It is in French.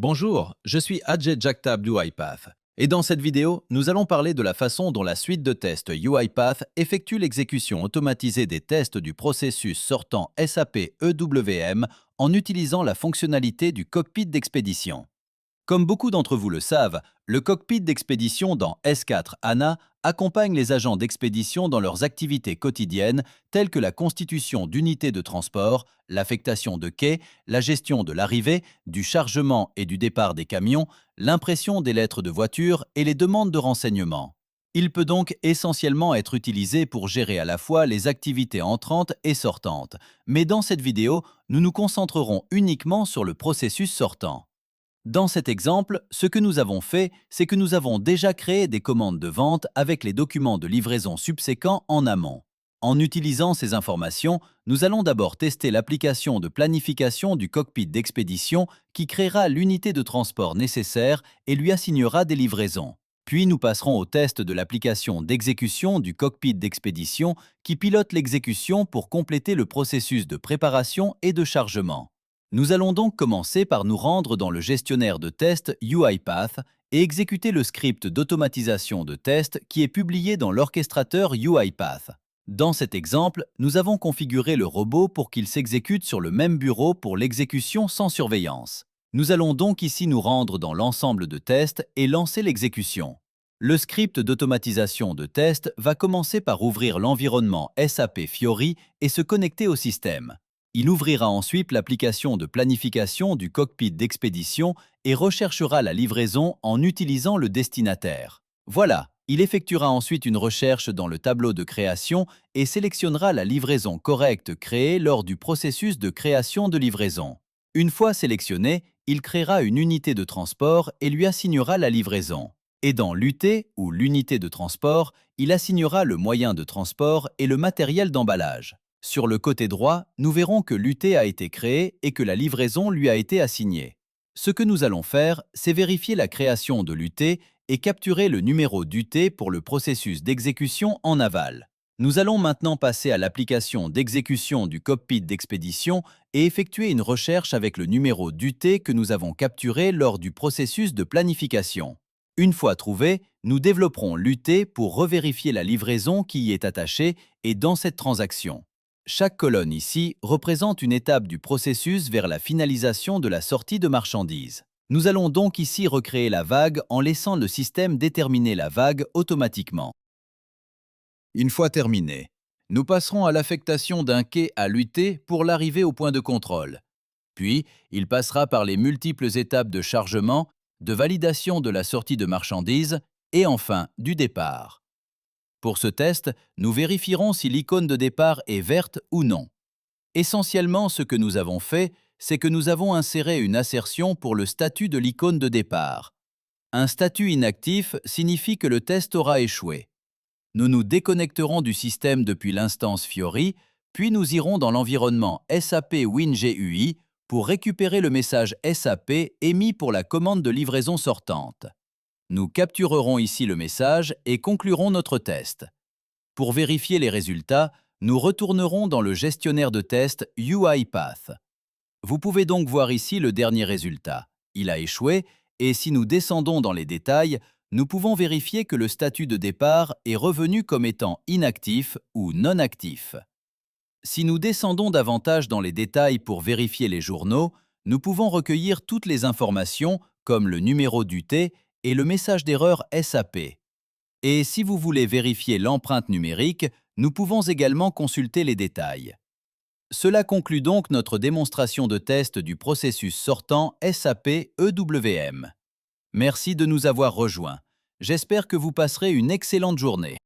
Bonjour, je suis Ajay Jagtap d'UiPath. Et dans cette vidéo, nous allons parler de la façon dont la suite de tests UiPath effectue l'exécution automatisée des tests du processus sortant SAP EWM en utilisant la fonctionnalité du cockpit d'expédition. Comme beaucoup d'entre vous le savent, le cockpit d'expédition dans S4 HANA accompagne les agents d'expédition dans leurs activités quotidiennes telles que la constitution d'unités de transport, l'affectation de quais, la gestion de l'arrivée, du chargement et du départ des camions, l'impression des lettres de voiture et les demandes de renseignements. Il peut donc essentiellement être utilisé pour gérer à la fois les activités entrantes et sortantes. Mais dans cette vidéo, nous nous concentrerons uniquement sur le processus sortant. Dans cet exemple, ce que nous avons fait, c'est que nous avons déjà créé des commandes de vente avec les documents de livraison subséquents en amont. En utilisant ces informations, nous allons d'abord tester l'application de planification du cockpit d'expédition qui créera l'unité de transport nécessaire et lui assignera des livraisons. Puis nous passerons au test de l'application d'exécution du cockpit d'expédition qui pilote l'exécution pour compléter le processus de préparation et de chargement. Nous allons donc commencer par nous rendre dans le gestionnaire de tests UiPath et exécuter le script d'automatisation de tests qui est publié dans l'orchestrateur UiPath. Dans cet exemple, nous avons configuré le robot pour qu'il s'exécute sur le même bureau pour l'exécution sans surveillance. Nous allons donc ici nous rendre dans l'ensemble de tests et lancer l'exécution. Le script d'automatisation de tests va commencer par ouvrir l'environnement SAP Fiori et se connecter au système. Il ouvrira ensuite l'application de planification du cockpit d'expédition et recherchera la livraison en utilisant le destinataire. Voilà, il effectuera ensuite une recherche dans le tableau de création et sélectionnera la livraison correcte créée lors du processus de création de livraison. Une fois sélectionné, il créera une unité de transport et lui assignera la livraison. Et dans l'UT, ou l'unité de transport, il assignera le moyen de transport et le matériel d'emballage. Sur le côté droit, nous verrons que l'UT a été créé et que la livraison lui a été assignée. Ce que nous allons faire, c'est vérifier la création de l'UT et capturer le numéro d'UT pour le processus d'exécution en aval. Nous allons maintenant passer à l'application d'exécution du cockpit d'expédition et effectuer une recherche avec le numéro d'UT que nous avons capturé lors du processus de planification. Une fois trouvé, nous développerons l'UT pour revérifier la livraison qui y est attachée et dans cette transaction. Chaque colonne ici représente une étape du processus vers la finalisation de la sortie de marchandises. Nous allons donc ici recréer la vague en laissant le système déterminer la vague automatiquement. Une fois terminé, nous passerons à l'affectation d'un quai à l'UT pour l'arrivée au point de contrôle. Puis, il passera par les multiples étapes de chargement, de validation de la sortie de marchandises et enfin du départ. Pour ce test, nous vérifierons si l'icône de départ est verte ou non. Essentiellement, ce que nous avons fait, c'est que nous avons inséré une assertion pour le statut de l'icône de départ. Un statut inactif signifie que le test aura échoué. Nous nous déconnecterons du système depuis l'instance Fiori, puis nous irons dans l'environnement SAP WinGUI pour récupérer le message SAP émis pour la commande de livraison sortante. Nous capturerons ici le message et conclurons notre test. Pour vérifier les résultats, nous retournerons dans le gestionnaire de test UiPath. Vous pouvez donc voir ici le dernier résultat. Il a échoué et si nous descendons dans les détails, nous pouvons vérifier que le statut de départ est revenu comme étant inactif ou non actif. Si nous descendons davantage dans les détails pour vérifier les journaux, nous pouvons recueillir toutes les informations comme le numéro d'UT et le message d'erreur SAP. Et si vous voulez vérifier l'empreinte numérique, nous pouvons également consulter les détails. Cela conclut donc notre démonstration de test du processus sortant SAP EWM. Merci de nous avoir rejoints. J'espère que vous passerez une excellente journée.